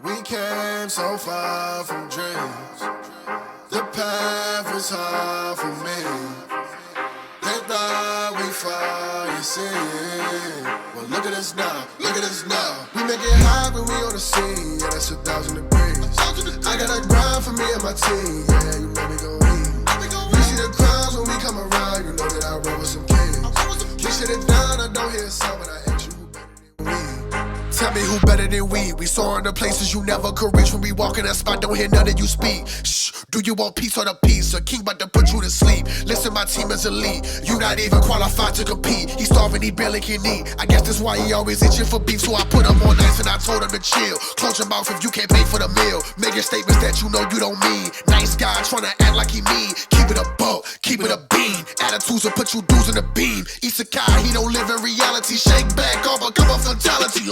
We came so far from dreams. The path was hard for me. They thought we fall, you see. Well, look at us now, look at us now. We make it hot when we on the scene. Yeah, that's 1,000 degrees. I got a grind for me and my team. Yeah, you know we gon' eat. You see the crowds when we come around. You know that I roll with some kings. We sit it down, I don't hear a sound, but I ask you who better than we. Tell me who better than we. We soaring to places you never could reach. When we walk in that spot, don't hear none of you speak. Shh, do you want peace or the peace? A king about to put you to sleep. Listen, my team is elite. You not even qualified to compete. He starving, he barely can eat. I guess that's why he always itching for beef. So I put him on ice and I told him to chill. Close your mouth if you can't pay for the meal. Making statements that you know you don't mean. Nice guy trying to act like he mean. Keep it a buck, keep it a bean. Attitudes will put you dudes in the beam. Isekai, he don't live in reality. Shake back off, become a fatality.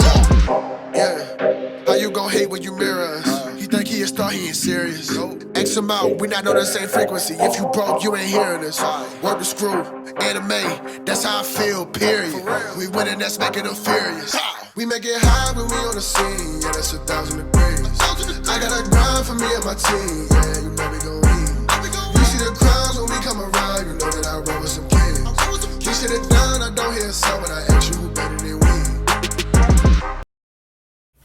Yeah, how you gon' hate when you mirror us? He think he a star, he ain't serious. X him out, we not on the same frequency. If you broke, you ain't hearing us. Work the screw, anime, that's how I feel, period. We winning, that's making them furious. We make it high when we on the scene, yeah, that's 1,000 degrees. I got a grind for me and my team, yeah, you know we gon' eat. You see the crowds when we come around, you know that I roll with some kings. We sit it down, I don't hear a sound, but I ask you who better than we.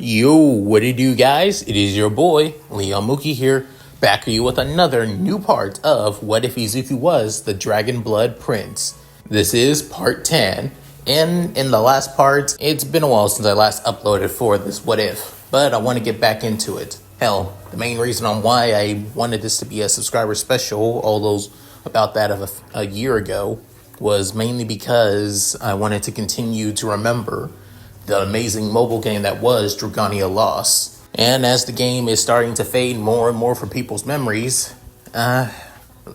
Yo, what it do, guys? It is your boy, Leon Mooky here, back with you with another new part of What If Izuku Was the Dragon Blood Prince. This is part 10, and in the last part, it's been a while since I last uploaded for this What If, but I want to get back into it. Hell, the main reason on why I wanted this to be a subscriber special, all those about that of a year ago, was mainly because I wanted to continue to remember the amazing mobile game that was Dragalia Lost. And as the game is starting to fade more and more from people's memories,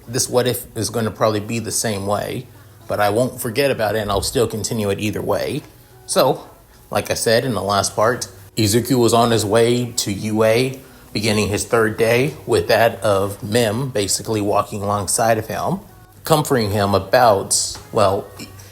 this What If is going to probably be the same way. But I won't forget about it, and I'll still continue it either way. So, like I said in the last part, Izuku was on his way to UA, beginning his third day, with that of Mim basically walking alongside of him, comforting him about, well,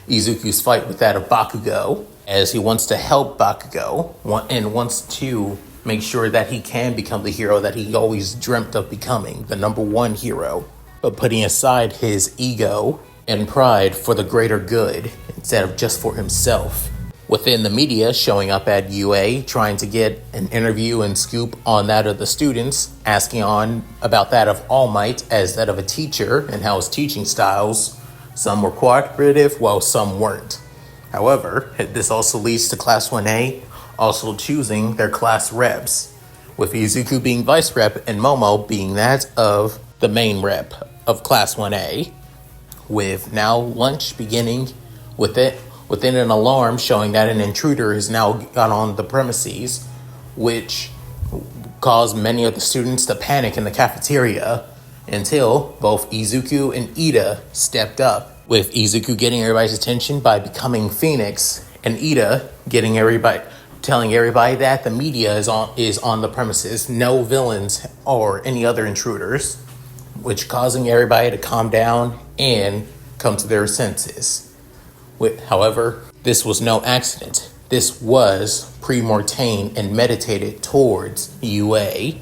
Izuku's fight with that of Bakugo, as he wants to help Bakugo and wants to make sure that he can become the hero that he always dreamt of becoming, the number one hero, but putting aside his ego and pride for the greater good instead of just for himself. Within the media showing up at UA, trying to get an interview and scoop on that of the students, asking on about that of All Might as that of a teacher and how his teaching styles, some were cooperative while some weren't. However, this also leads to Class 1A also choosing their class reps, with Izuku being vice rep and Momo being that of the main rep of Class 1A, with now lunch beginning within an alarm showing that an intruder has now got on the premises, which caused many of the students to panic in the cafeteria until both Izuku and Ida stepped up, with Izuku getting everybody's attention by becoming Phoenix, and Ida telling everybody that the media is on the premises, no villains or any other intruders, which causing everybody to calm down and come to their senses. However, this was no accident. This was premortained and meditated towards UA,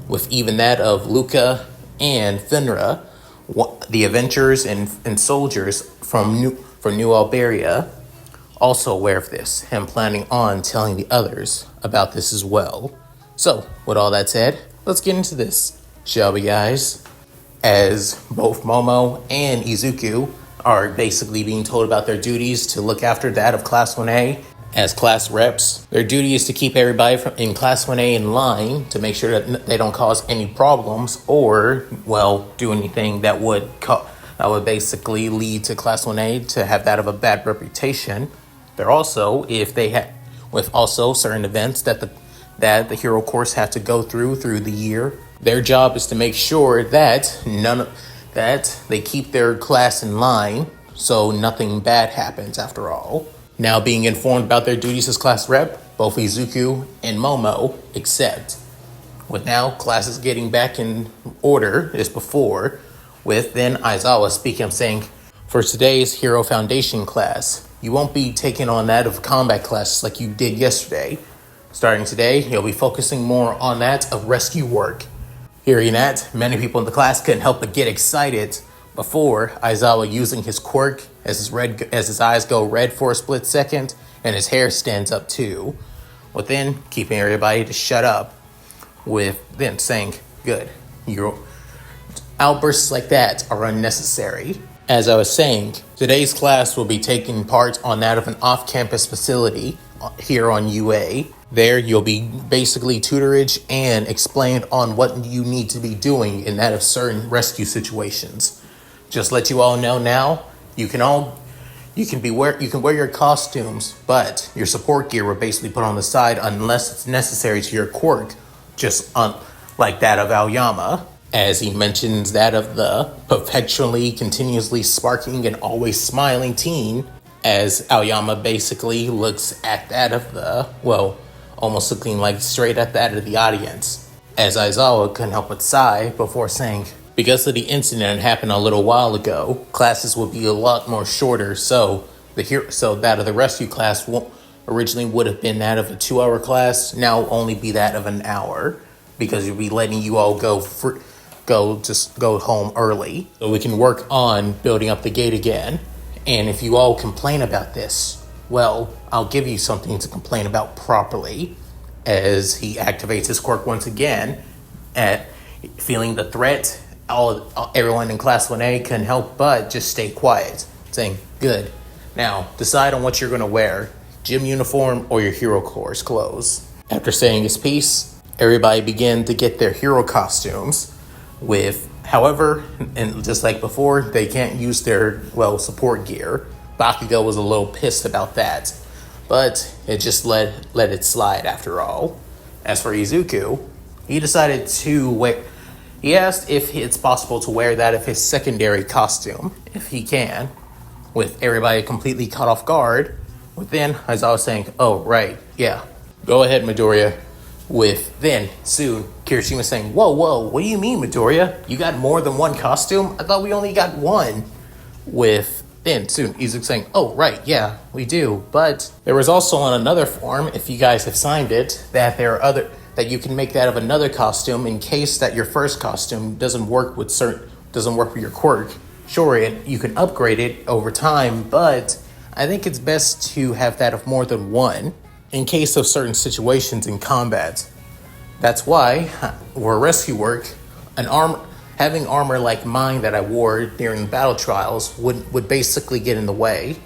with even that of Luca and Finra, the adventurers and soldiers from New Alberia, also aware of this and planning on telling the others about this as well. So, with all that said, let's get into this, shall we, guys? As both Momo and Izuku are basically being told about their duties to look after that of Class 1A as class reps. Their duty is to keep everybody in Class 1A in line to make sure that they don't cause any problems or, well, do anything that would basically lead to Class 1A to have that of a bad reputation. They're also, with also certain events that the hero course had to go through the year, their job is to make sure that they keep their class in line so nothing bad happens after all. Now being informed about their duties as class rep, both Izuku and Momo accept. With now classes getting back in order as before, with then Aizawa speaking up saying, for today's Hero Foundation class, you won't be taking on that of combat classes like you did yesterday. Starting today, you'll be focusing more on that of rescue work. Hearing that, many people in the class couldn't help but get excited before Aizawa using his quirk as his eyes go red for a split second and his hair stands up too, with then keeping everybody to shut up, with then saying, good, your outbursts like that are unnecessary. As I was saying, today's class will be taking part on that of an off-campus facility here on UA. There, you'll be basically tutorage and explained on what you need to be doing in that of certain rescue situations. Just let you all know now, you can wear your costumes, but your support gear will basically put on the side unless it's necessary to your quirk, like that of Aoyama, as he mentions that of the perpetually, continuously sparking and always smiling teen, as Aoyama basically looks at that of the, almost looking like straight at that of the audience. As Aizawa couldn't help but sigh before saying, because of the incident that happened a little while ago, classes will be a lot more shorter, so that of the rescue class originally would have been that of a 2-hour class, now will only be that of an hour, because you'll be letting you all go home early, so we can work on building up the gate again. And if you all complain about this, I'll give you something to complain about properly, as he activates his quirk once again, at feeling the threat. Everyone in Class 1A couldn't help but just stay quiet, saying, good. Now, decide on what you're going to wear, gym uniform or your hero course clothes. After saying his piece, everybody began to get their hero costumes however, and just like before, they can't use their, support gear. Bakugo was a little pissed about that, but it just let it slide after all. As for Izuku, he decided he asked if it's possible to wear that of his secondary costume, if he can, with everybody completely caught off guard, with then Aizawa saying, oh, right, yeah, go ahead, Midoriya. With then, soon, Kirishima saying, whoa, what do you mean, Midoriya? You got more than one costume? I thought we only got one. With then, soon, Izuku saying, oh, right, yeah, we do. But there was also on another form, if you guys have signed it, that that you can make that of another costume in case that your first costume doesn't work with your quirk. Sure, you can upgrade it over time, but I think it's best to have that of more than one, in case of certain situations in combat. That's why, for rescue work, having armor like mine that I wore during battle trials would basically get in the way.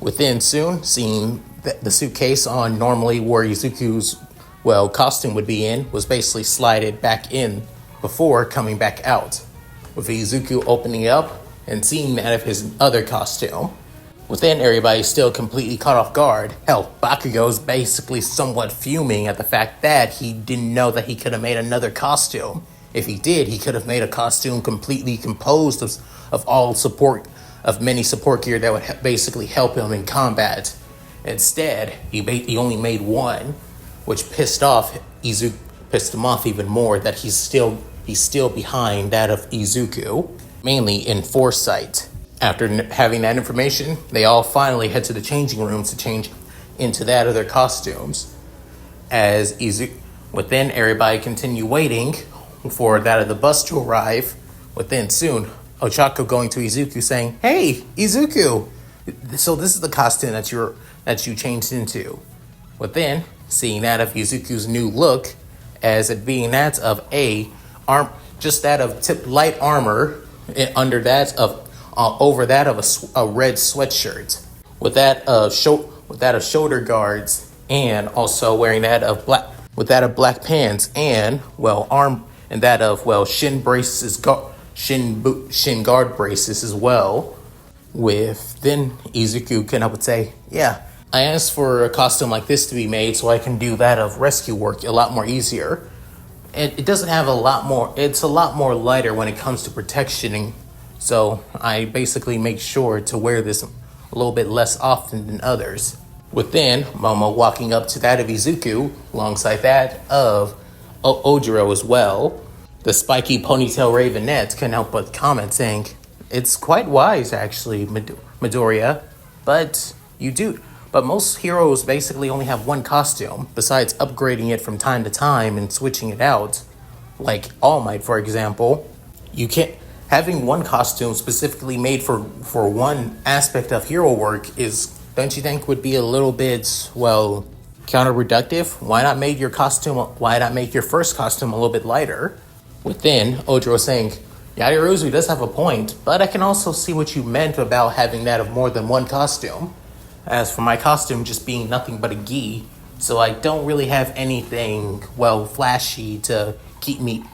Within soon, seeing the suitcase on normally where Izuku's, costume would be in, was basically slided back in before coming back out, with Izuku opening it up and seeing that of his other costume. Within, everybody still completely caught off guard. Hell, Bakugo's basically somewhat fuming at the fact that he didn't know that he could have made another costume. If he did, he could have made a costume completely composed of many support gear that would basically help him in combat. Instead, he only made one, which pissed him off even more, that he's still behind that of Izuku, mainly in foresight. After having that information, they all finally head to the changing rooms to change into that of their costumes. As within, everybody continue waiting for that of the bus to arrive. Within soon, Ochako going to Izuku saying, hey, Izuku, so this is the costume that you changed into. Within, seeing that of Izuku's new look, as it being that of just that of light armor under that of over that of a red sweatshirt, with that of shoulder guards, and also wearing that of black pants and that of shin braces, shin guard braces as well. With then Izuku can help but say, yeah, I asked for a costume like this to be made so I can do that of rescue work a lot more easier. It doesn't have it's a lot more lighter when it comes to protection. So I basically make sure to wear this a little bit less often than others. Within, Momo walking up to that of Izuku, alongside that of Ojiro as well. The spiky ponytail ravenette couldn't help but comment saying, it's quite wise actually, Midoriya, but But most heroes basically only have one costume, besides upgrading it from time to time and switching it out. Like All Might, for example. You can't having one costume specifically made for one aspect of hero work is, don't you think, would be a little bit, well, counterproductive? Why not make your first costume a little bit lighter? Within, Ojiro saying, Yaoyorozu does have a point, but I can also see what you meant about having that of more than one costume. As for my costume just being nothing but a gi, so I don't really have anything, well, flashy to keep me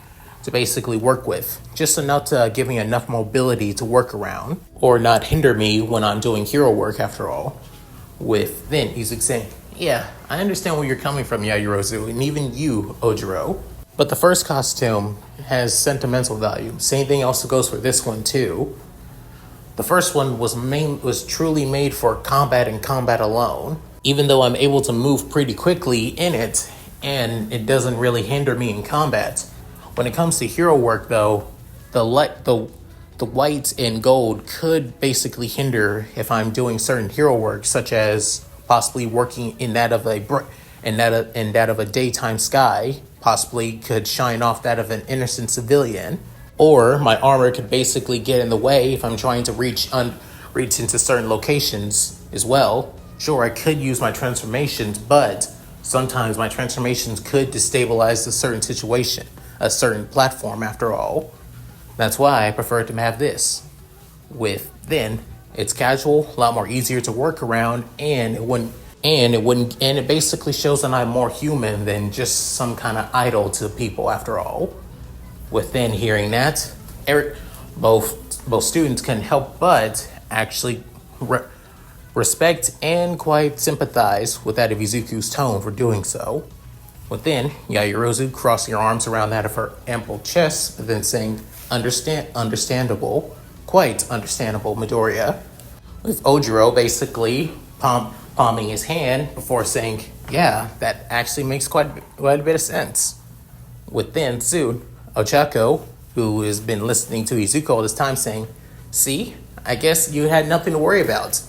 to basically work with. Just enough to give me enough mobility to work around, or not hinder me when I'm doing hero work after all. With then he's saying, yeah, I understand where you're coming from, Yaoyorozu, and even you, Ojiro. But the first costume has sentimental value. Same thing also goes for this one too. The first one was truly made for combat and combat alone. Even though I'm able to move pretty quickly in it, and it doesn't really hinder me in combat. When it comes to hero work, though, the white and gold could basically hinder if I'm doing certain hero work, such as possibly working in that of a daytime sky. Possibly could shine off that of an innocent civilian, or my armor could basically get in the way if I'm trying to reach into certain locations as well. Sure, I could use my transformations, but sometimes my transformations could destabilize a certain situation, a certain platform after all. That's why I prefer to have this. With then, it's casual, a lot more easier to work around, and it basically shows that I'm more human than just some kind of idol to people after all. Within hearing that, both students can help but actually respect and quite sympathize with that of Izuku's tone for doing so. Within, Yaoyorozu crossing her arms around that of her ample chest, then saying, understandable, quite understandable, Midoriya. With Ojiro basically palming his hand before saying, yeah, that actually makes quite a bit of sense. Within, soon, Ochako, who has been listening to Izuku all this time, saying, see, I guess you had nothing to worry about.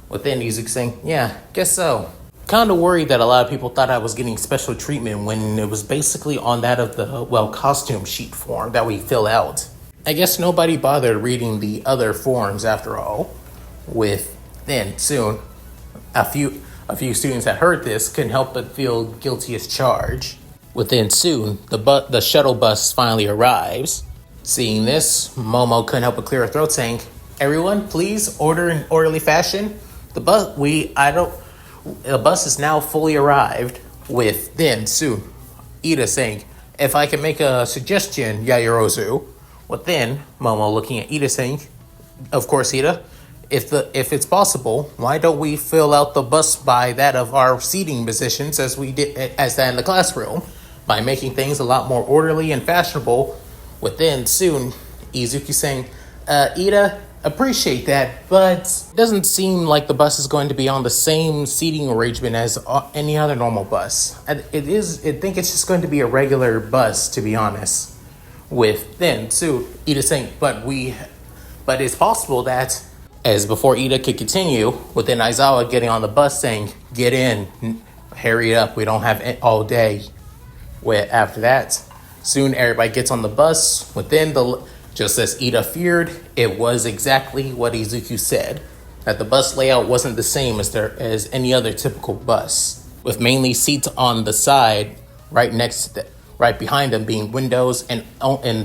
Within, Izuku saying, yeah, guess so. Kind of worried that a lot of people thought I was getting special treatment when it was basically on that of the, well, costume sheet form that we fill out. I guess nobody bothered reading the other forms after all. With then, soon, a few students that heard this couldn't help but feel guilty as charged. Within soon, the shuttle bus finally arrives. Seeing this, Momo couldn't help but clear her throat, saying, everyone, please order in orderly fashion. The bus is now fully arrived. With then soon, Ida saying, if I can make a suggestion, Yaoyorozu. Within, Momo looking at Ida saying, of course, Ida. If it's possible, why don't we fill out the bus by that of our seating positions as that in the classroom, by making things a lot more orderly and fashionable. Within soon, Izuku saying, Ida, appreciate that, but it doesn't seem like the bus is going to be on the same seating arrangement as any other normal bus. I think it's just going to be a regular bus, to be honest. With then soon, Ida saying, but it's possible that. As before Ida could continue, within Aizawa getting on the bus saying, get in, hurry up, we don't have all day. After that, soon everybody gets on the bus. Just as Ida feared, it was exactly what Izuku said, that the bus layout wasn't the same as any other typical bus, with mainly seats on the side, right behind them being windows, and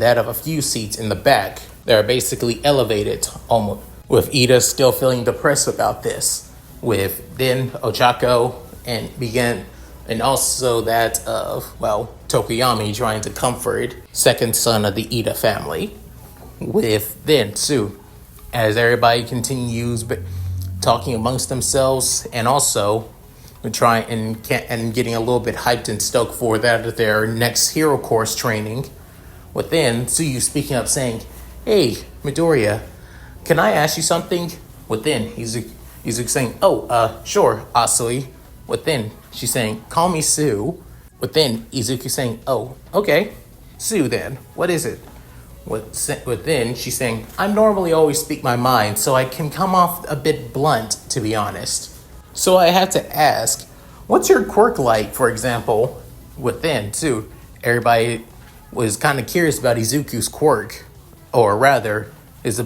that of a few seats in the back that are basically elevated almost. With Ida still feeling depressed about this, with then Ochako and also that of, Tokoyami trying to comfort second son of the Ida family. With then soon, as everybody continues talking amongst themselves and also trying and getting a little bit hyped and stoked for that of their next hero course training. Within, Tsuyu speaking up saying, hey, Midoriya, can I ask you something? Within, Izuku saying, sure, Asui. Within, she's saying, call me Sue. Within, Izuku saying, oh, okay. Sue then, what is it? Within, she's saying, I normally always speak my mind, so I can come off a bit blunt, to be honest. So I had to ask, what's your quirk like, for example, within, too? Everybody was kind of curious about Izuku's quirk, or rather, his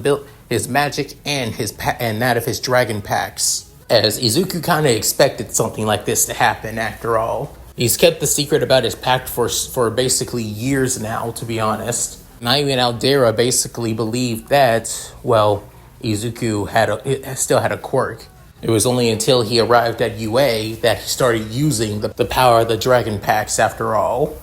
magic and and that of his dragon packs. As Izuku kind of expected something like this to happen after all. He's kept the secret about his pact for basically years now, to be honest. Not even Aldera basically believed that, well, Izuku still had a quirk. It was only until he arrived at UA that he started using the power of the dragon packs after all.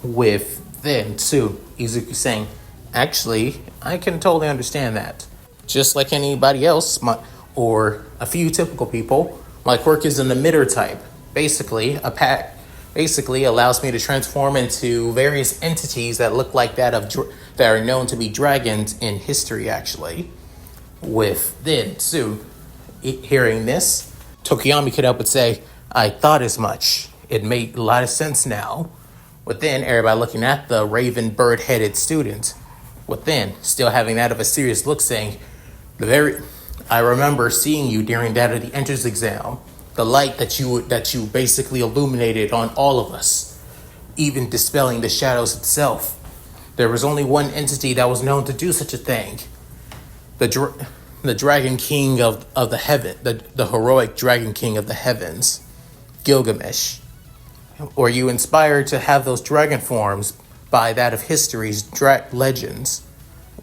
With then, too, Izuku saying, actually, I can totally understand that. Just like anybody else, or a few typical people, my quirk is an emitter type. Basically, a pack allows me to transform into various entities that look like that are known to be dragons in history, actually. With then, soon, hearing this, Tokiyami could help but say, I thought as much. It made a lot of sense now. With then, everybody looking at the raven bird-headed student. With then, still having that of a serious look, saying, I remember seeing you during that of the entrance exam. The light that you basically illuminated on all of us, even dispelling the shadows itself. There was only one entity that was known to do such a thing. The Dragon King of the heaven, the heroic Dragon King of the heavens, Gilgamesh. Were you inspired to have those dragon forms by that of history's legends?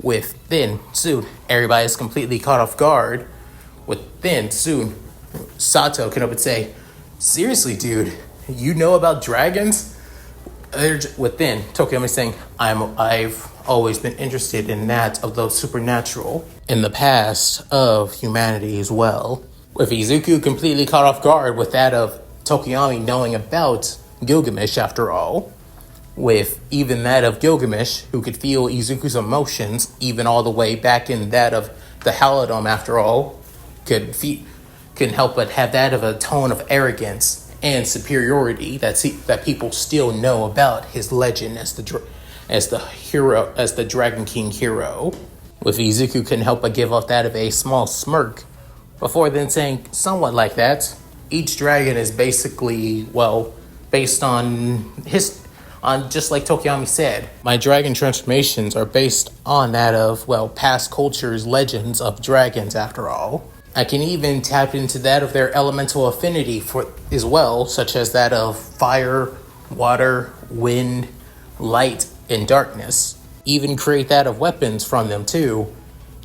With then, soon, everybody is completely caught off guard. With then, soon, Sato can up and say, seriously, dude, you know about dragons? Within Tokiyama saying, I've always been interested in that of those supernatural in the past of humanity as well. With Izuku completely caught off guard with that of Tokiyami knowing about Gilgamesh after all. With even that of Gilgamesh, who could feel Izuku's emotions, even all the way back in that of the Halidom after all, couldn't help but have that of a tone of arrogance and superiority that people still know about his legend as the Dragon King hero. With Izuku couldn't help but give off that of a small smirk, before then saying somewhat like that. Each dragon is basically, well, based on just like Tokiyami said, my dragon transformations are based on that of, well, past cultures, legends of dragons after all. I can even tap into that of their elemental affinity for as well, such as that of fire, water, wind, light, and darkness. Even create that of weapons from them too,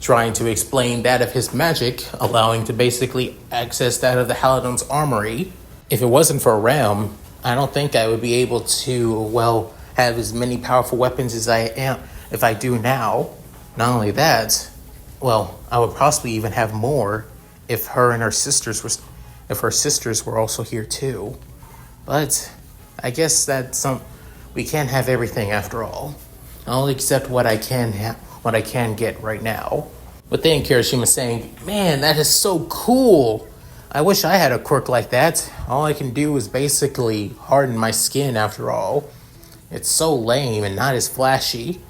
trying to explain that of his magic, allowing to basically access that of the Halidom's armory. If it wasn't for Ram, I don't think I would be able to, well, have as many powerful weapons as I am if I do now. Not only that, well, I would possibly even have more if her sisters were also here too. But I guess we can't have everything after all. I'll accept what I can get right now. But then Kirishima saying, man, that is so cool. I wish I had a quirk like that. All I can do is basically harden my skin after all. It's so lame and not as flashy.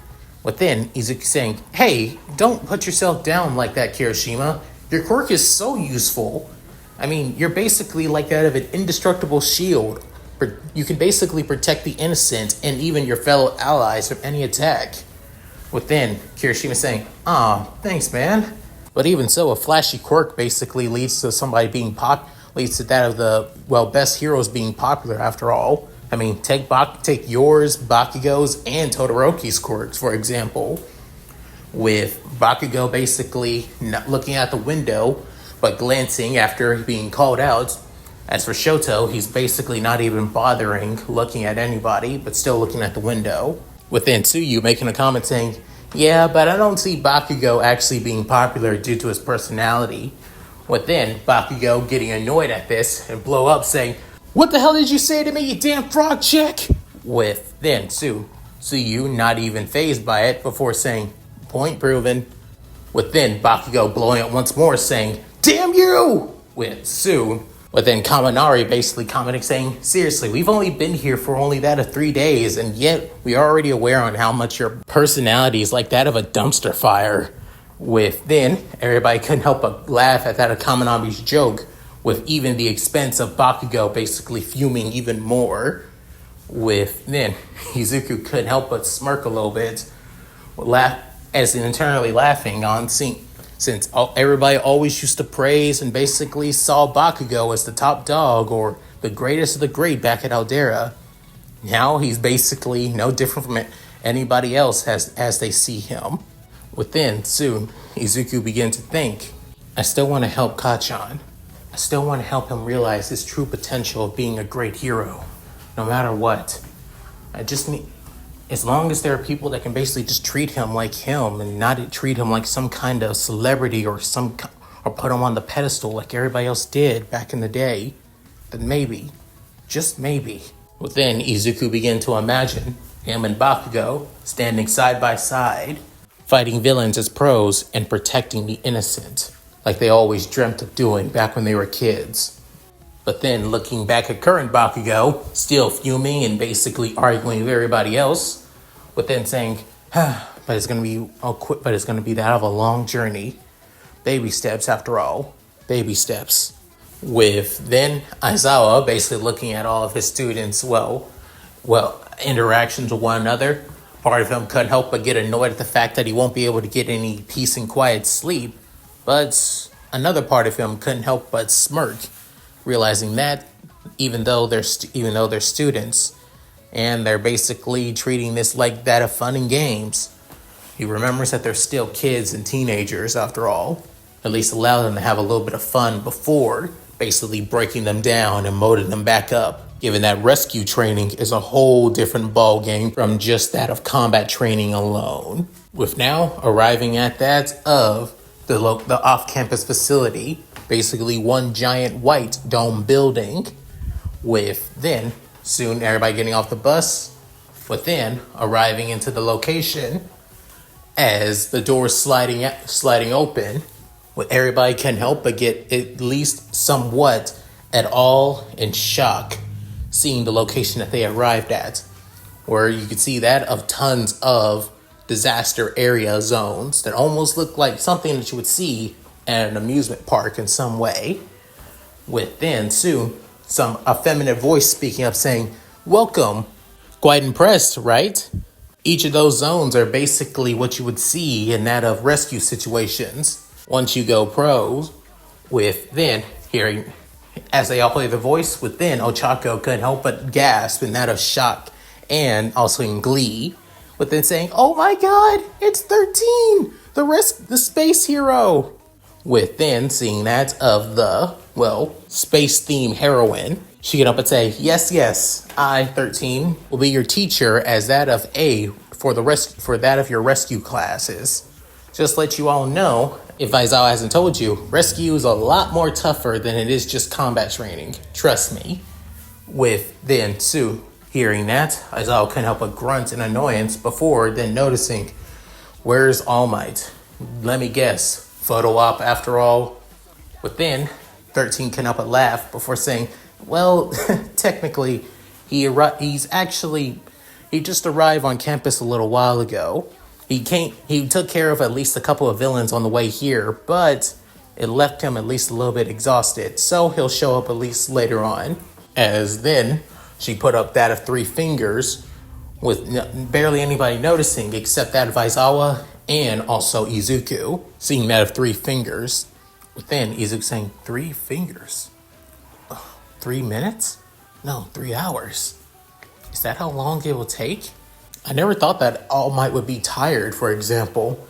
But then Izuku saying, hey, don't put yourself down like that, Kirishima. Your quirk is so useful. I mean, you're basically like that of an indestructible shield. You can basically protect the innocent and even your fellow allies from any attack. With then Kirishima saying, thanks, man. But even so, a flashy quirk basically leads to leads to that of the, well, best heroes being popular after all. I mean, take yours, Bakugo's, and Todoroki's quirks, for example. With Bakugo basically not looking out the window, but glancing after being called out. As for Shoto, he's basically not even bothering looking at anybody, but still looking at the window. With Tsuyu making a comment saying, yeah, but I don't see Bakugo actually being popular due to his personality. With then Bakugo getting annoyed at this and blow up saying, what the hell did you say to me, you damn frog chick? With then Tsuyu not even fazed by it before saying, point proven. With then Bakugo blowing up once more saying, damn you! With then Kaminari basically commenting saying, seriously, we've only been here for only that of 3 days, and yet we are already aware on how much your personality is like that of a dumpster fire. With then, everybody couldn't help but laugh at that of Kaminari's joke, with even the expense of Bakugo basically fuming even more. With then Izuku couldn't help but smirk a little bit, laugh as internally laughing on seeing since everybody always used to praise and basically saw Bakugo as the top dog or the greatest of the great back at Aldera. Now he's basically no different from anybody else as they see him. Within, soon, Izuku began to think, I still want to help Kachan. I still want to help him realize his true potential of being a great hero, no matter what. I just need, as long as there are people that can basically just treat him like him and not treat him like some kind of celebrity or put him on the pedestal like everybody else did back in the day, then maybe, just maybe. Well, then Izuku began to imagine him and Bakugo standing side by side, fighting villains as pros and protecting the innocent, like they always dreamt of doing back when they were kids. But then looking back at current Bakugo, still fuming and basically arguing with everybody else, but then saying, but it's gonna be that of a long journey. Baby steps after all. Baby steps. With then Aizawa basically looking at all of his students, interactions with one another. Part of him couldn't help but get annoyed at the fact that he won't be able to get any peace and quiet sleep. But another part of him couldn't help but smirk, realizing that even though they're students and they're basically treating this like that of fun and games, he remembers that they're still kids and teenagers after all. At least allow them to have a little bit of fun before basically breaking them down and molding them back up, given that rescue training is a whole different ball game from just that of combat training alone. With now arriving at that of the off-campus facility, basically one giant white dome building, with then soon everybody getting off the bus, but then arriving into the location as the doors sliding open, with everybody can help but get at least somewhat at all in shock seeing the location that they arrived at, where you could see that of tons of disaster area zones that almost look like something that you would see at an amusement park in some way. With then soon some effeminate voice speaking up saying, welcome. Quite impressed, right? Each of those zones are basically what you would see in that of rescue situations once you go pros. With then hearing as they all play the voice, with then Ochako couldn't help but gasp in that of shock and also in glee, with then saying, oh my god, it's 13, the space hero. With then seeing that of the, space theme heroine, she get up and say, yes, I, 13, will be your teacher as that of A for that of your rescue classes. Just let you all know, if Aizawa hasn't told you, rescue is a lot more tougher than it is just combat training. Trust me. With then Sue hearing that, Aizawa couldn't help but grunt in annoyance before then noticing, where's All Might? Let me guess, photo op after all. With then 13 couldn't help but laugh before saying, well, technically, he just arrived on campus a little while ago. He took care of at least a couple of villains on the way here, but it left him at least a little bit exhausted, so he'll show up at least later on. As then, she put up that of 3 fingers, with barely anybody noticing except that of Aizawa and also Izuku, seeing that of 3 fingers. With then Izuku saying, 3 fingers? 3 minutes? No, 3 hours. Is that how long it will take? I never thought that All Might would be tired, for example.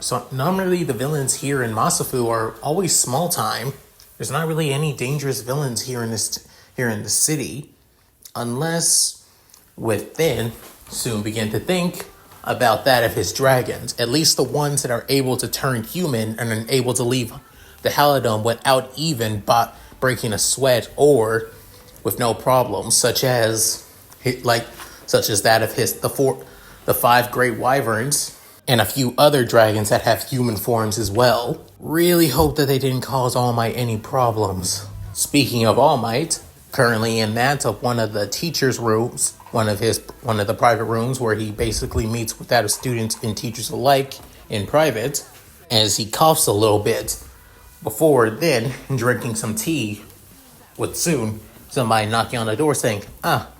So normally the villains here in Masafu are always small time. There's not really any dangerous villains here in the city, unless with then soon begin to think about that of his dragons, at least the ones that are able to turn human and are able to leave the Halidome without even breaking a sweat or with no problems, such as that of the 5 great wyverns and a few other dragons that have human forms as well. Really hope that they didn't cause All Might any problems. Speaking of All Might, currently in that of one of the teachers' rooms, one of the private rooms where he basically meets with that of students and teachers alike in private, as he coughs a little bit before then drinking some tea with soon somebody knocking on the door saying,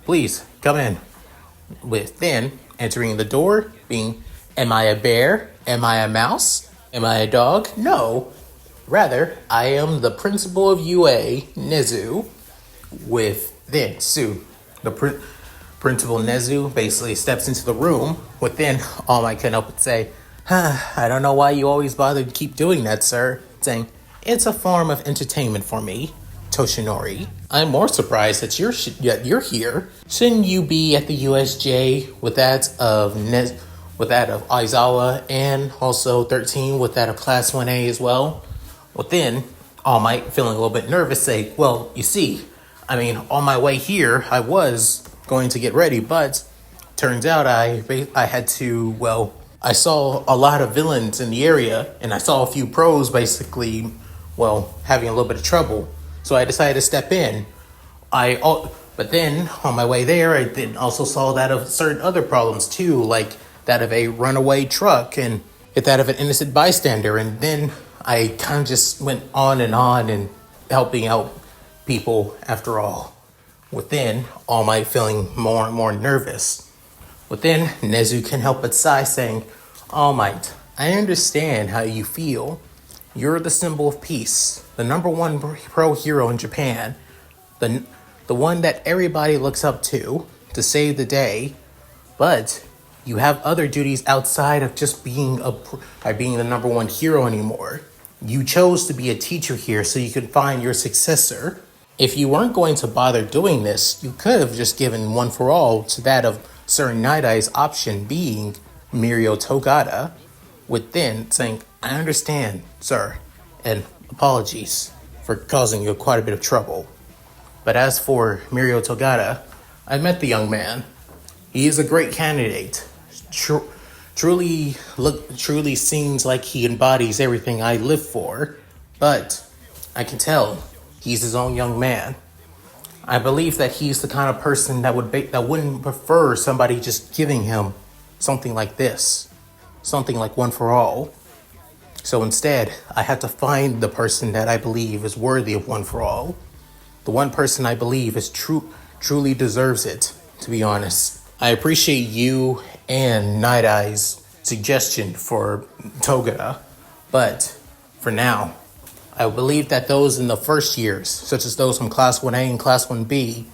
please come in. With then entering the door being, am I a bear? Am I a mouse? Am I a dog? No. Rather, I am the principal of UA, Nezu. With then soon, the principal Nezu basically steps into the room. With then, All Might can help but say, I don't know why you always bother to keep doing that, sir. Saying, it's a form of entertainment for me, Toshinori. I'm more surprised that you're here. Shouldn't you be at the USJ with that of Aizawa and also 13 with that of Class 1A as well? Well then, All Might feeling a little bit nervous say, well, you see, on my way here, I was going to get ready, but turns out I had to, I saw a lot of villains in the area, and I saw a few pros basically, having a little bit of trouble. So I decided to step in. But then, on my way there, I then also saw that of certain other problems too, like that of a runaway truck and that of an innocent bystander. And then I kind of just went on and helping out people after all. Within, All Might feeling more and more nervous. Within, Nezu can help but sigh, saying, All Might, I understand how you feel. You're the symbol of peace, the number one pro hero in Japan, the one that everybody looks up to save the day, but you have other duties outside of just being the number one hero anymore. You chose to be a teacher here so you could find your successor. If you weren't going to bother doing this, you could have just given one for all to that of Sir Night Eye's option being Mirio Togata, with then saying, I understand, sir, and apologies for causing you quite a bit of trouble. But as for Mirio Togata, I met the young man. He is a great candidate. Truly seems like he embodies everything I live for, but I can tell he's his own young man. I believe that he's the kind of person that wouldn't prefer somebody just giving him something like this, something like One for All. So instead, I have to find the person that I believe is worthy of One for All. The one person I believe is truly deserves it, to be honest. I appreciate you and Night Eye's suggestion for Togata, but for now, I believe that those in the first years, such as those from Class 1A and Class 1B,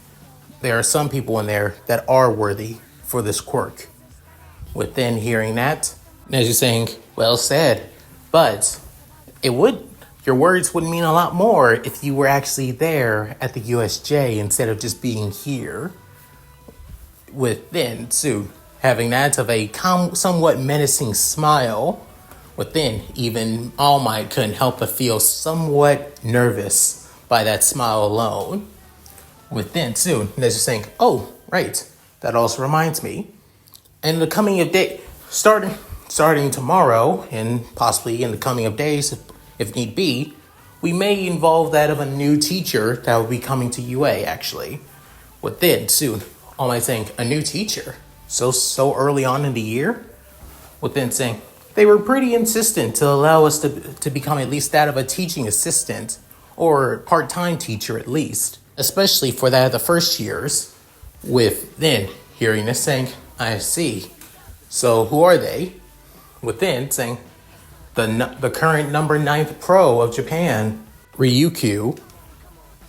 there are some people in there that are worthy for this quirk. Within hearing that, Nezu saying, well said, but your words would mean a lot more if you were actually there at the USJ instead of just being here. Within soon having that of a somewhat menacing smile. Within, even All Might couldn't help but feel somewhat nervous by that smile alone. Within soon, Nezu saying, oh, right, that also reminds me. In the coming of day, starting tomorrow, and possibly in the coming of days, if need be, we may involve that of a new teacher that will be coming to UA, actually. Within soon, All Might saying, a new teacher? So early on in the year? Within saying, they were pretty insistent to allow us to become at least that of a teaching assistant, or part-time teacher at least, especially for that of the first years. With then hearing this saying, I see. So who are they? Within saying, the current number 9th pro of Japan, Ryukyu.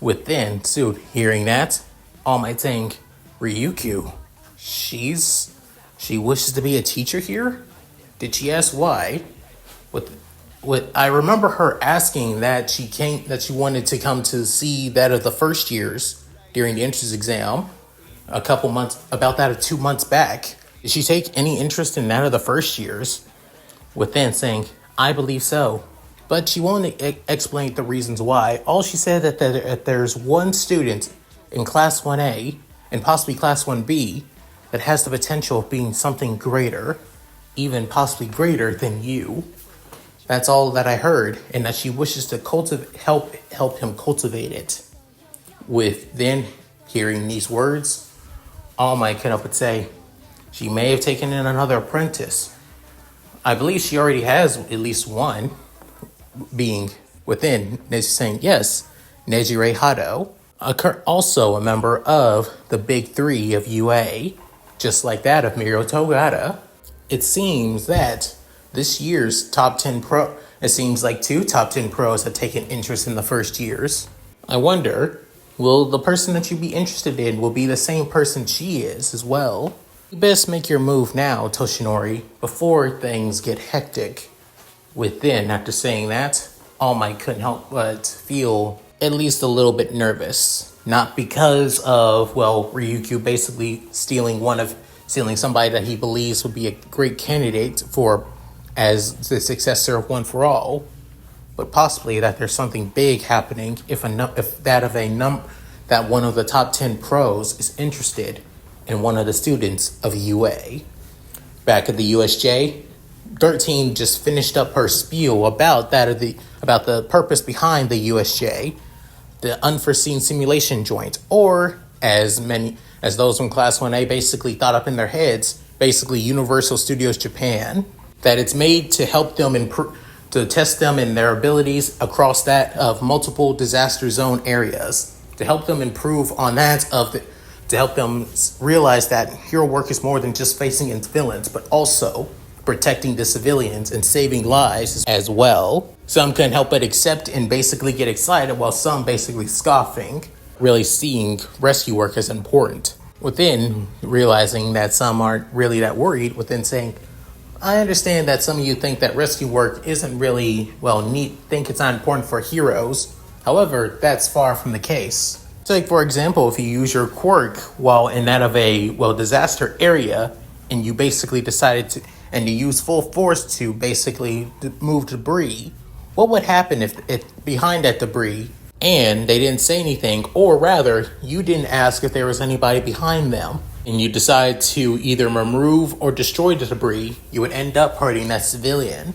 Within soon hearing that, All Might saying, Ryukyu, she wishes to be a teacher here? Did she ask why? I remember her asking that she wanted to come to see that of the first years during the entrance exam about that of 2 months back. Did she take any interest in that of the first years? Within saying, I believe so. But she won't explain the reasons why. All she said that there's one student in Class 1A and possibly Class 1B that has the potential of being something greater, even possibly greater than you. That's all that I heard, and that she wishes to help him cultivate it. With then hearing these words, All Might can help but say, she may have taken in another apprentice. I believe she already has at least one, being Within, Nezu saying, yes, Nejire Hado, also a member of the Big Three of UA, just like that of Miro Togata. It seems that this year's top 10 pro, it seems like 2 top 10 pros have taken interest in the first years. I wonder, will the person that you'd be interested in will be the same person she is as well? You best make your move now, Toshinori, before things get hectic. Within, after saying that, All Might couldn't help but feel at least a little bit nervous. Not because of, Ryukyu basically stealing somebody that he believes would be a great candidate for as the successor of One for All, but possibly that there's something big happening if that one of the top 10 pros is interested in one of the students of UA. Back at the USJ, 13 just finished up her spiel about the purpose behind the USJ, the unforeseen simulation joint, or as those from Class 1A basically thought up in their heads, basically Universal Studios Japan, that it's made to help them improve, to test them in their abilities across that of multiple disaster zone areas, to help them improve on that to help them realize that hero work is more than just facing its villains, but also protecting the civilians and saving lives as well. Some couldn't help but accept and basically get excited, while some basically scoffing, really seeing rescue work as important. Within, realizing that some aren't really that worried, within saying, I understand that some of you think that rescue work isn't really, think it's not important for heroes. However, that's far from the case. Take, for example, if you use your quirk while in that of a, disaster area, and you basically decided to, and you use full force to basically move debris, what would happen if behind that debris, and they didn't say anything, or rather, you didn't ask if there was anybody behind them, and you decide to either remove or destroy the debris, you would end up hurting that civilian.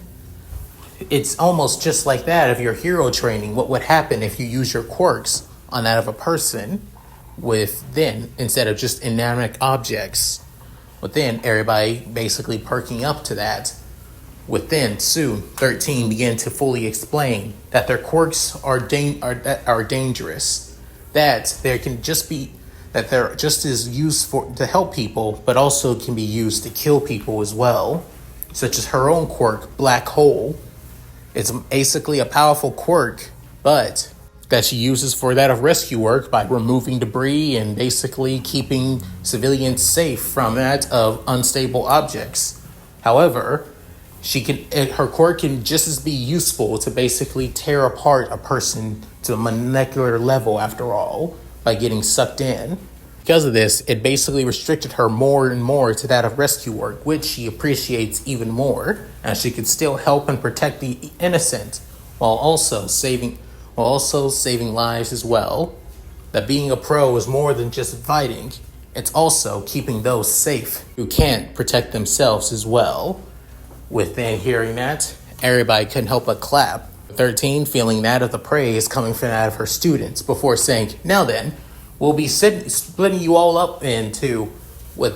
It's almost just like that of your hero training. What would happen if you use your quirks on that of a person instead of just inanimate objects? Within, everybody basically perking up to that. Within, soon, 13 began to fully explain that their quirks are dangerous, that they're just as used to help people, but also can be used to kill people as well, such as her own quirk, Black Hole. It's basically a powerful quirk, but that she uses for that of rescue work by removing debris and basically keeping civilians safe from that of unstable objects. However, her quirk can just as be useful to basically tear apart a person to a molecular level after all, by getting sucked in. Because of this, it basically restricted her more and more to that of rescue work, which she appreciates even more, as she could still help and protect the innocent while also saving lives as well. That being a pro is more than just fighting, it's also keeping those safe who can't protect themselves as well. Within hearing that, everybody couldn't help but clap. 13 feeling that of the praise coming from that of her students before saying, now then, we'll be splitting you all up into,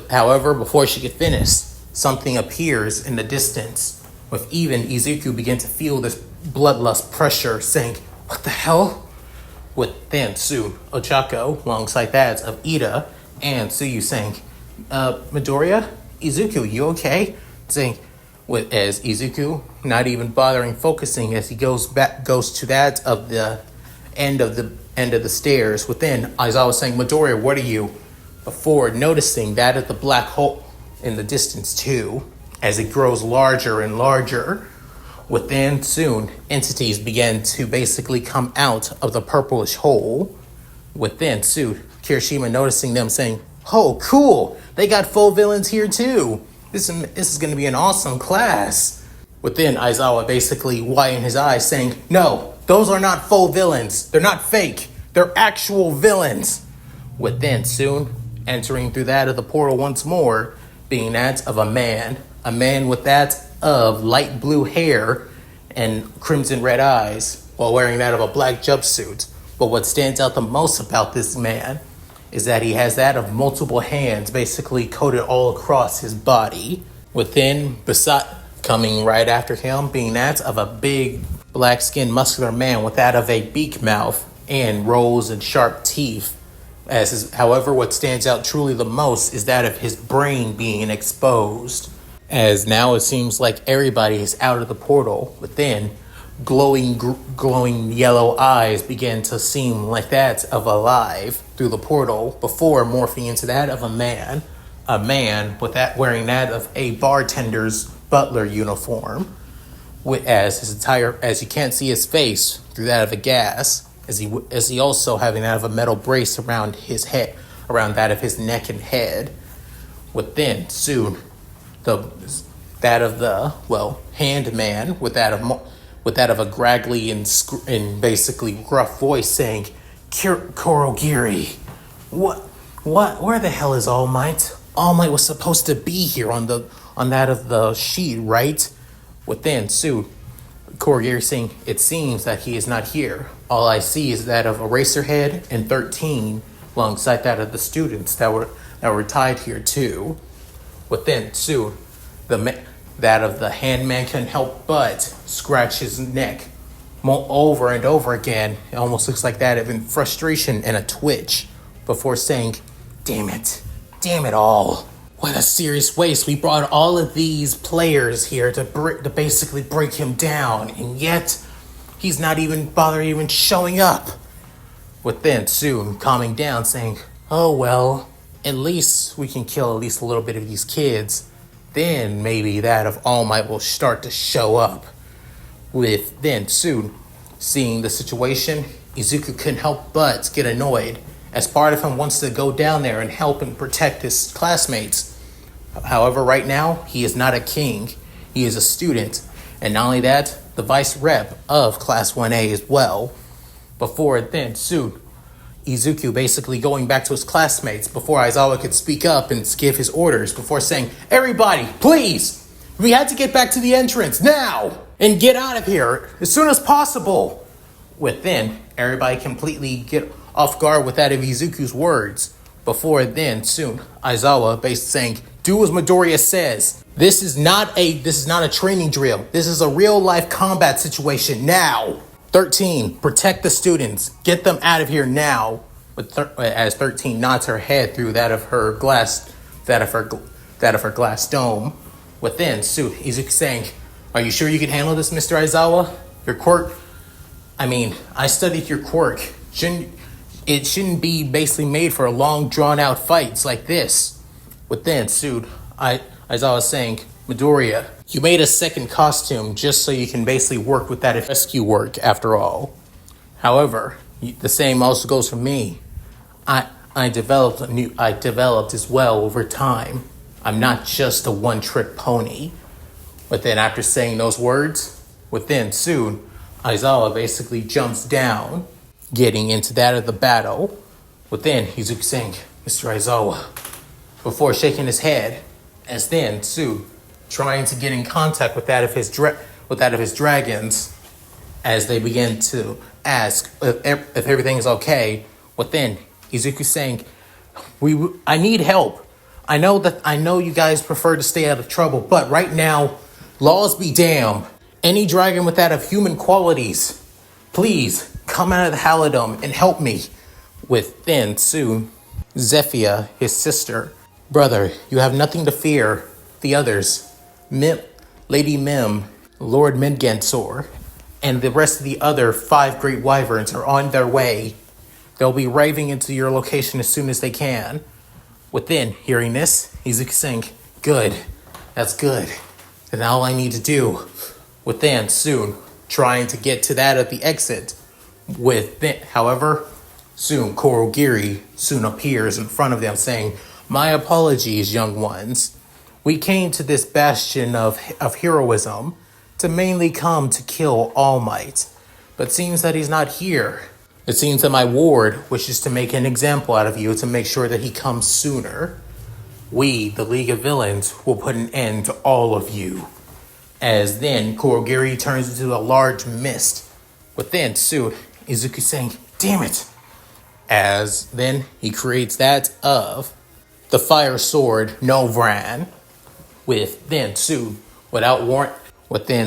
however, before she could finish, something appears in the distance, with even Izuku begin to feel this bloodlust pressure, saying, what the hell? With then soon Ochako, alongside that of Ida and Tsuyu saying, Midoriya, Izuku, you okay? Saying, as Izuku, not even bothering focusing as he goes to that of the end of the stairs. Within, Aizawa saying, Midoriya, what are you? Before noticing that of the black hole in the distance too, as it grows larger and larger. Within, soon, entities began to basically come out of the purplish hole. Within, soon, Kirishima noticing them saying, oh, cool, they got full villains here too. This is going to be an awesome class. Within, Aizawa basically widening his eyes saying, no, those are not full villains. They're not fake. They're actual villains. Within, soon, entering through that of the portal once more, being that of a man with that of light blue hair and crimson red eyes, while wearing that of a black jumpsuit. But what stands out the most about this man is that he has that of multiple hands basically coated all across his body. Within, beside, coming right after him, being that of a big black-skinned, muscular man with that of a beak mouth and rows and sharp teeth. However, what stands out truly the most is that of his brain being exposed. As now it seems like everybody is out of the portal, but then glowing yellow eyes begin to seem like that of alive through the portal before morphing into that of a man with that wearing that of a bartender's butler uniform, as you can't see his face through that of a gas, as he also having that of a metal brace around his head, around that of his neck and head. Within soon that of the hand man with that of a graggly and basically gruff voice saying, Korogiri, where the hell is All Might? All Might was supposed to be here on that of the sheet, right? Within soon Korogiri saying, it seems that he is not here. All I see is that of Eraserhead and 13 alongside that of the students that were tied here too. Within soon that of the handman couldn't help but scratch his neck over and over again. It almost looks like that of in frustration and a twitch before saying, damn it all. What a serious waste. We brought all of these players here to basically break him down, and yet he's not even bothering showing up. Within soon calming down saying, oh well, at least we can kill at least a little bit of these kids. Then maybe that of All Might will start to show up. With then soon seeing the situation, Izuku couldn't help but get annoyed, as part of him wants to go down there and help and protect his classmates. However, right now, he is not a king. He is a student. And not only that, the vice rep of Class 1A as well. Before then soon, Izuku basically going back to his classmates before Aizawa could speak up and give his orders, before saying, everybody, please, we had to get back to the entrance now and get out of here as soon as possible. Within, everybody completely get off guard with that of Izuku's words. Before then soon, Aizawa basically saying, do as Midoriya says. This is not a training drill. This is a real life combat situation now. 13, protect the students. Get them out of here now. As 13 nods her head through that of her glass dome. Within, Izuku saying, are you sure you can handle this, Mr. Aizawa? Your quirk? I studied your quirk. It shouldn't be basically made for long, drawn-out fights like this. Within, Aizawa saying, Midoriya, you made a second costume just so you can basically work with that rescue work after all. However, the same also goes for me. I developed as well over time. I'm not just a one-trick pony. But then after saying those words, soon, Aizawa basically jumps down, getting into that of the battle. Izuku saying, Mr. Aizawa, before shaking his head, as then soon trying to get in contact with that of his dragons, as they begin to ask if everything is okay. Izuku saying, I need help. I know you guys prefer to stay out of trouble, but right now, laws be damned. Any dragon with that of human qualities, please come out of the Halidome and help me. Soon, Zephia, his sister, brother, you have nothing to fear. The others, Lady Mim, Lord Midgansor, and the rest of the other 5 great wyverns are on their way. They'll be raving into your location as soon as they can. Hearing this, Izuku saying, good, that's good. And all I need to do. Soon, trying to get to that at the exit. However, soon Korogiri soon appears in front of them saying, my apologies, young ones. We came to this bastion of heroism to mainly come to kill All Might, but seems that he's not here. It seems that my ward wishes to make an example out of you to make sure that he comes sooner. We, the League of Villains, will put an end to all of you. As then Korogiri turns into a large mist. Soon, Izuku saying, damn it. As then he creates that of the fire sword Novran.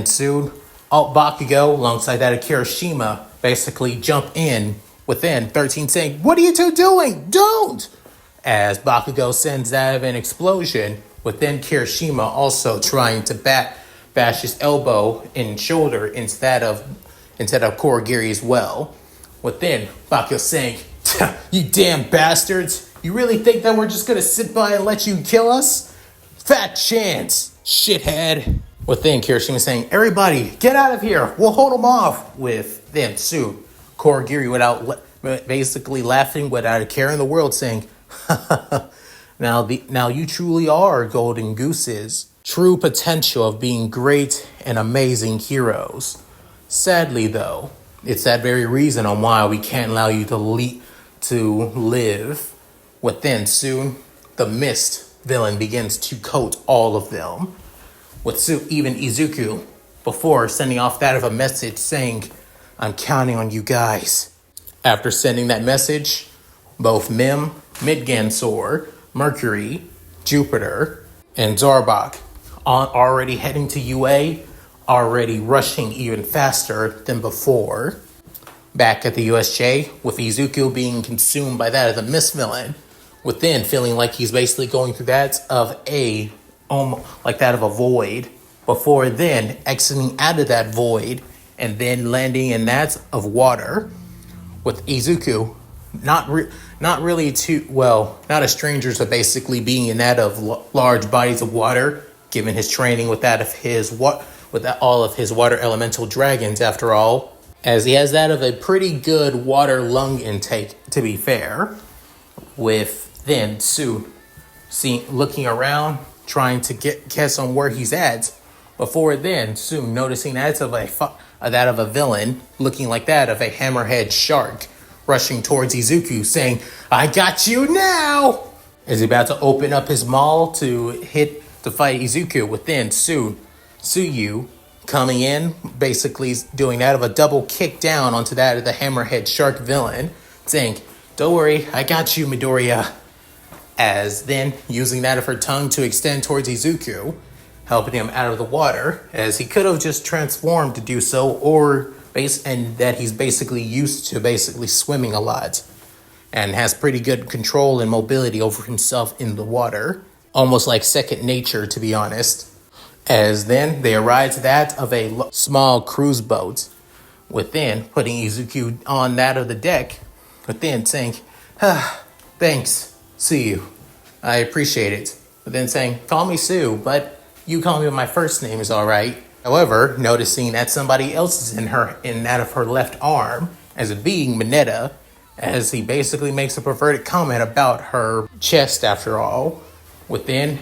Soon, Bakugo, alongside that of Kirishima, basically jump in within 13 saying, "What are you two doing? Don't!" As Bakugo sends that of an explosion, within Kirishima also trying to bash his elbow and shoulder instead of Kurogiri as well. Within Bakugo saying, "You damn bastards! You really think that we're just gonna sit by and let you kill us? Fat chance, shithead!" Within Kirishima saying, "Everybody, get out of here! We'll hold them off!" With then soon Kurogiri basically laughing without a care in the world, saying, now you truly are golden gooses. True potential of being great and amazing heroes. Sadly, though, it's that very reason on why we can't allow you to live." Within soon, the mist villain begins to coat all of them. With even Izuku, before sending off that of a message saying, "I'm counting on you guys." After sending that message, both Midgansor, Mercury, Jupiter, and Zarbok already heading to UA, already rushing even faster than before. Back at the USJ, with Izuku being consumed by that of the mist villain, within feeling like he's basically going through that of a void, before then exiting out of that void and then landing in that of water, with Izuku not a stranger to basically being in that of large bodies of water, given his training with all of his water elemental dragons, after all, as he has that of a pretty good water lung intake, to be fair. With then soon looking around, trying to guess on where he's at, before then soon noticing that of a villain looking like that of a hammerhead shark rushing towards Izuku, saying, "I got you now!" Is he about to open up his maul to fight Izuku? Within soon Suyu coming in, basically doing that of a double kick down onto that of the hammerhead shark villain, saying, "Don't worry, I got you, Midoriya." As then using that of her tongue to extend towards Izuku, helping him out of the water, as he could have just transformed to do so, and that he's basically used to basically swimming a lot and has pretty good control and mobility over himself in the water, almost like second nature, to be honest. As then they arrive to that of a small cruise boat, within putting Izuku on that of the deck, within saying, "Thanks, see you. I appreciate it." But then saying, "Call me Sue, but you call me by my first name is all right." However, noticing that somebody else is in that of her left arm, as it being Mineta, as he basically makes a perverted comment about her chest, after all. Within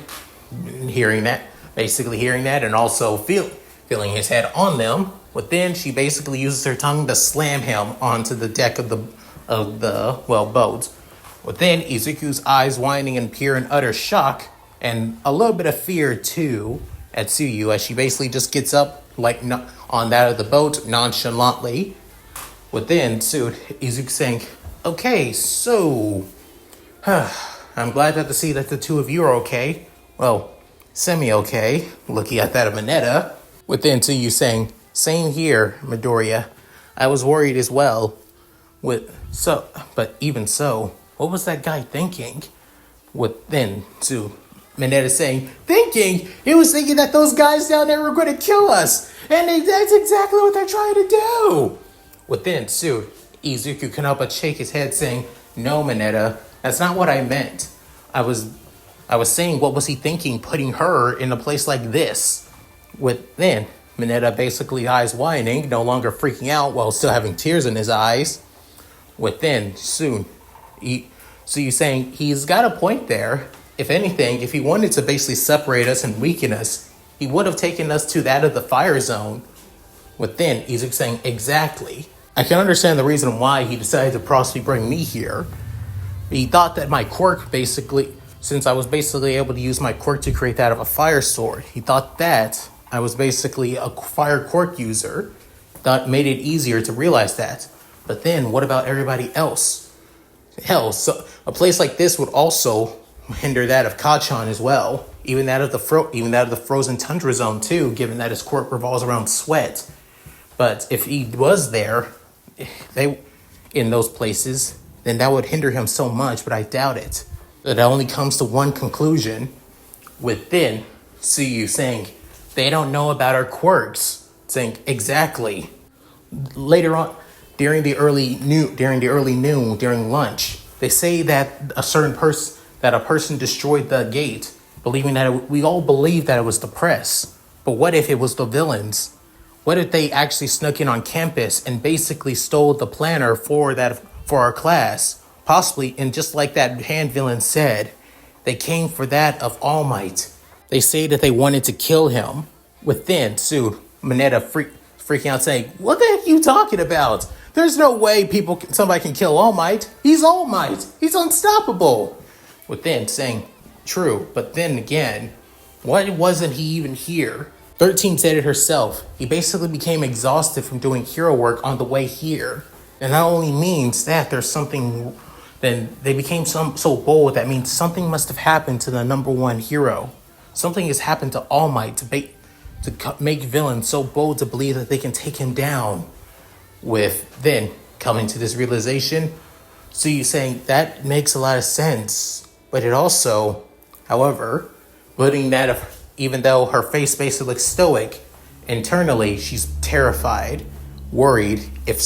hearing that, and also feeling his head on them. Within, she basically uses her tongue to slam him onto the deck of the boat. Within, Izuku's eyes widening in pure and utter shock, and a little bit of fear too at Tsuyu, as she basically just gets up on that of the boat nonchalantly. Within, Izuku saying, "Okay, so I'm glad to see that the two of you are okay. Well, semi-okay," looking at that of Mineta. Within, Tsuyu saying, "Same here, Midoriya. I was worried as well. But even so, what was that guy thinking?" Within, Mineta saying, "Thinking? He was thinking that those guys down there were going to kill us. And that's exactly what they're trying to do." Within, Izuku can help but shake his head, saying, "No, Mineta, that's not what I meant. I was saying, what was he thinking putting her in a place like this?" Within, Mineta basically eyes widening, no longer freaking out while still having tears in his eyes. Within, you saying, he's got a point there. If anything, if he wanted to basically separate us and weaken us, he would have taken us to that of the fire zone. Within, Izuku saying, "Exactly. I can understand the reason why he decided to possibly bring me here. He thought that my quirk since I was basically able to use my quirk to create that of a fire sword, he thought that I was basically a fire quirk user. That made it easier to realize that. But then, what about everybody else? Hell, so a place like this would also hinder that of Kachan as well. Even that of the frozen tundra zone too, given that his quirk revolves around sweat. But if he was there, they in those places, then that would hinder him so much, but I doubt it. It only comes to one conclusion within Suyu saying, they don't know about our quirks. Saying, exactly. Later on, during the early noon, during lunch, they say that a person destroyed the gate, believing that we all believed that it was the press. But what if it was the villains? What if they actually snuck in on campus and basically stole the planner for our class? Possibly, and just like that hand villain said, they came for that of All Might. They say that they wanted to kill him. Within, Sue, Mineta freaking out saying, what the heck are you talking about? There's no way somebody can kill All Might. He's All Might. He's unstoppable. Within saying, true, but then again, why wasn't he even here? 13 said it herself. He basically became exhausted from doing hero work on the way here. And that only means that there's something, then they became so bold, that means something must have happened to the number one hero. Something has happened to All Might to make villains so bold to believe that they can take him down. With then coming to this realization, so you saying that makes a lot of sense. But it also, however, putting that, even though her face basically looks stoic, internally she's terrified, worried if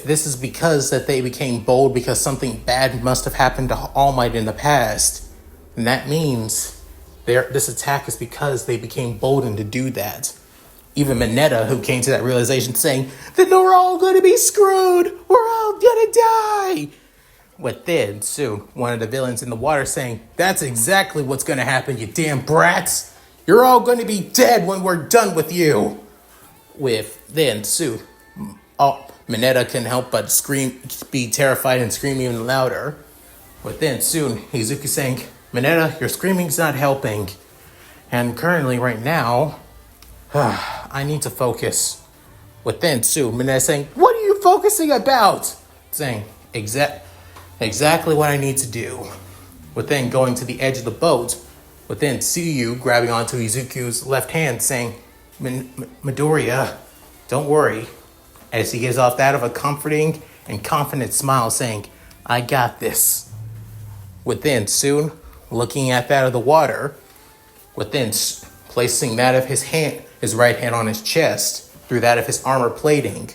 this is because that they became bold because something bad must have happened to All Might in the past, then that means this attack is because they became boldened to do that. Even Mineta, who came to that realization, saying, then we're all going to be screwed. We're all going to die. With then, soon, one of the villains in the water saying, that's exactly what's going to happen, you damn brats. You're all going to be dead when we're done with you. With then, soon, Mineta can help but be terrified and scream even louder. But then, soon, Izuku saying, Mineta, your screaming's not helping. And currently, right now, I need to focus. Within Sue, Mineta saying, what are you focusing about? Saying, exactly what I need to do. Within going to the edge of the boat, within Suyu grabbing onto Izuku's left hand saying, Midoriya, don't worry. As he gives off that of a comforting and confident smile saying, I got this. Within soon, looking at that of the water, within placing that of his right hand on his chest, through that of his armor plating,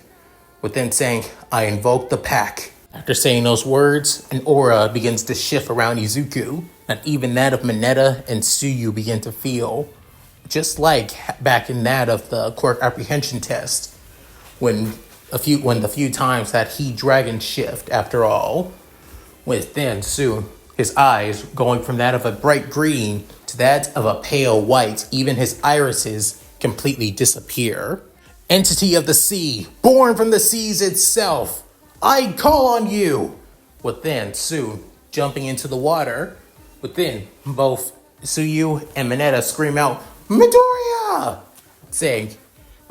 within saying, I invoke the pack. After saying those words, an aura begins to shift around Izuku, and even that of Mineta and Suyu begin to feel, just like back in that of the quirk apprehension test, when the few times that he dragon shift after all, within soon, his eyes going from that of a bright green to that of a pale white, even his irises completely disappear. Entity of the sea, born from the seas itself, I call on you! Within, soon, jumping into the water, within, both Suyu and Mineta scream out, Midoriya! Saying,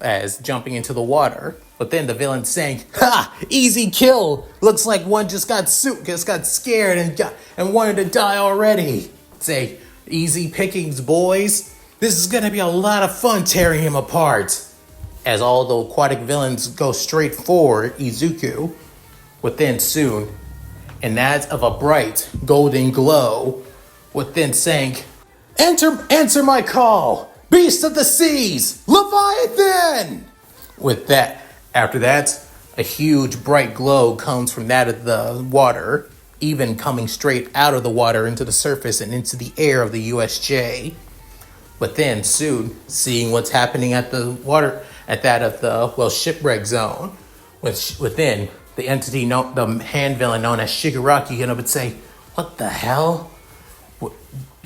as jumping into the water, but then the villain saying, ha! Easy kill! Looks like one just got scared and wanted to die already. Say, easy pickings, boys. This is gonna be a lot of fun tearing him apart. As all the aquatic villains go straight for Izuku, within soon, and that of a bright golden glow, within saying, Answer my call! Beast of the seas! Leviathan! With that, after that, a huge bright glow comes from that of the water, even coming straight out of the water into the surface and into the air of the USJ. But then, soon, seeing what's happening at the water, at that of the, shipwreck zone, within, the entity, the hand villain known as Shigaraki, would say, what the hell?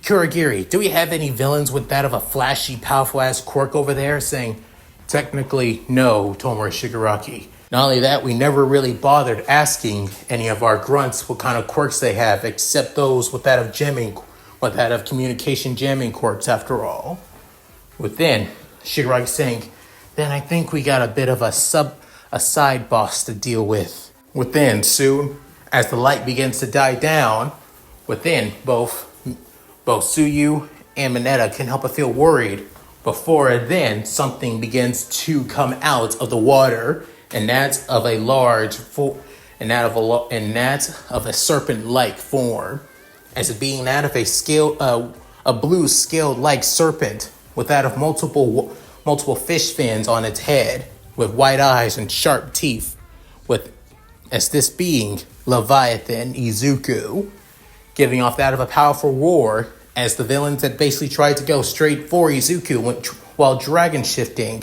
Kurogiri, do we have any villains with that of a flashy, powerful-ass quirk over there? Saying, technically, no, Tomura Shigaraki. Not only that, we never really bothered asking any of our grunts what kind of quirks they have, except those with that of communication jamming quirks, after all. Within, Shigaraki saying, then I think we got a bit of a side boss to deal with. Within, soon, as the light begins to die down, within, both Suyu and Mineta can help but feel worried Before then, something begins to come out of the water, and that's of a large and that of a serpent-like form, as it being that of a blue scaled-like serpent with that of multiple fish fins on its head, with white eyes and sharp teeth, as this being Leviathan Izuku, giving off that of a powerful roar, as the villains that basically tried to go straight for Izuku while dragon shifting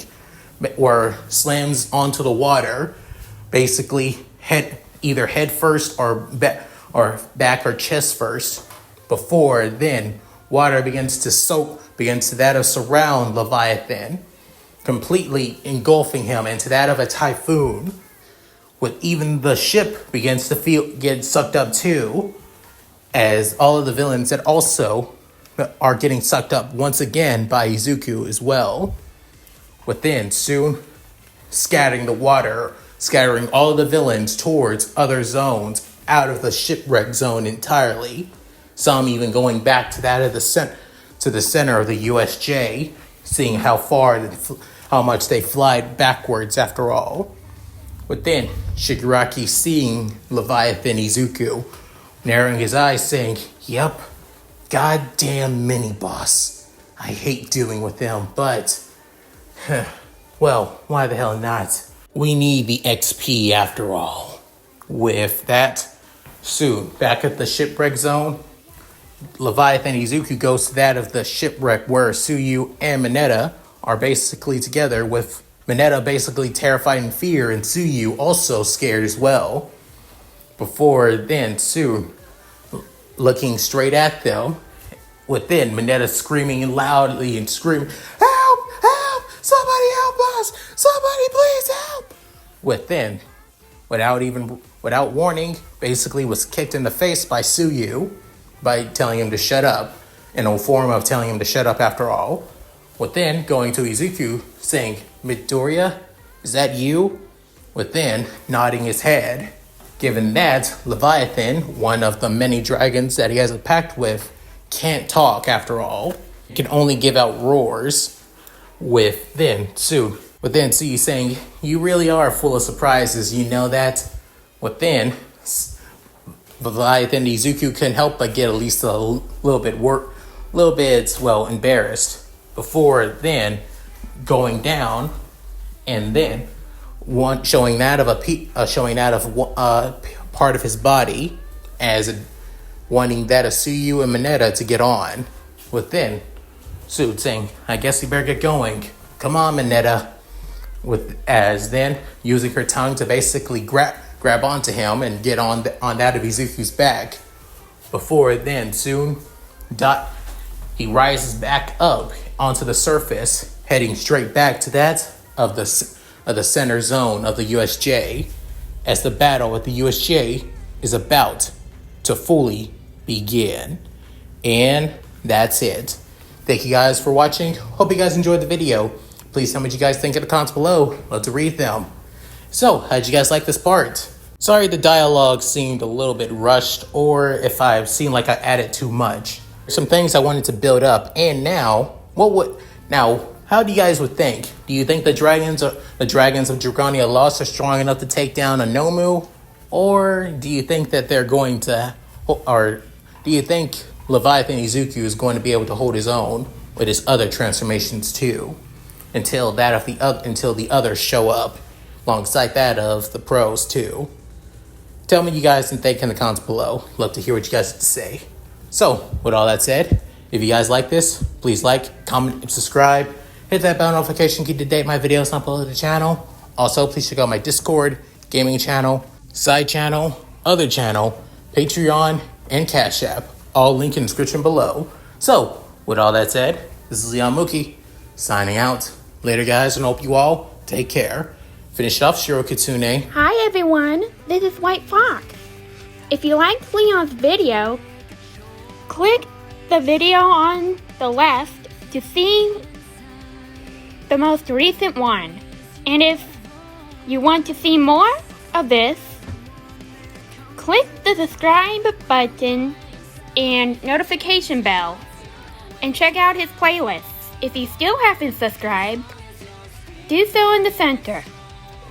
or slams onto the water, basically either head first or back or chest first. Before then, water begins to surround Leviathan, completely engulfing him into that of a typhoon, with even the ship begins to get sucked up too, as all of the villains that also are getting sucked up once again by Izuku as well. Within, soon scattering all of the villains towards other zones out of the shipwreck zone entirely. Some even going back to that of the center of the USJ, seeing how much they fly backwards after all. Within, Shigaraki seeing Leviathan Izuku, narrowing his eyes, saying, "Yep, goddamn mini-boss. I hate dealing with them, but, well, why the hell not? We need the XP after all." With that, soon, back at the shipwreck zone, Leviathan Izuku goes to that of the shipwreck where Tsuyu and Mineta are basically together, with Mineta basically terrified in fear and Tsuyu also scared as well. Before then, soon, looking straight at them, within, Mineta screaming loudly and screaming, "Help! Help! Somebody help us! Somebody please help!" Within, without warning, basically was kicked in the face by Tsuyu by telling him to shut up, in a form of telling him to shut up after all. Within, going to Izuku, saying, "Midoriya, is that you?" Within, nodding his head. Given that, Leviathan, one of the many dragons that he has a pact with, can't talk after all. He can only give out roars. Within, Tsuyu saying, "You really are full of surprises, you know that?" Within, Leviathan Izuku couldn't help but get at least a little bit embarrassed. Before then, going down, and then showing that of part of his body, as wanting that of Tsuyu and Mineta to get on. Within, Tsuyu saying, "I guess you better get going. Come on, Mineta." As then using her tongue to basically grab onto him and get on that of Izuku's back. Before then, soon, he rises back up onto the surface, heading straight back to that of the center zone of the USJ, as the battle at the USJ is about to fully begin. And that's it. Thank you guys for watching. Hope you guys enjoyed the video. Please tell me what you guys think in the comments below. Love to read them. So, how'd you guys like this part? Sorry the dialogue seemed a little bit rushed, or if I've seen like I added too much. Some things I wanted to build up, and now, how do you guys would think? Do you think the dragons of Dragalia Lost are strong enough to take down a Nomu? Or do you think that do you think Leviathan Izuku is going to be able to hold his own with his other transformations too? Until the others show up, alongside that of the pros too. Tell me what you guys think in the comments below. Love to hear what you guys have to say. So, with all that said, if you guys like this, please like, comment, and subscribe. Hit that bell notification key to date my videos and upload to the channel. Also, please check out my Discord, gaming channel, side channel, other channel, Patreon, and Cash App. All linked in the description below. So, with all that said, this is Mooky, signing out. Later, guys, and hope you all take care. Finish it off, Shiro Kitsune. Hi everyone, this is White Fox. If you liked Leon's video, click the video on the left to see the most recent one. And if you want to see more of this, click the subscribe button and notification bell and check out his playlists. If you still haven't subscribed, do so in the center.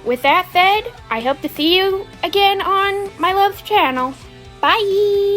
With that said, I hope to see you again on my love's channel. Bye!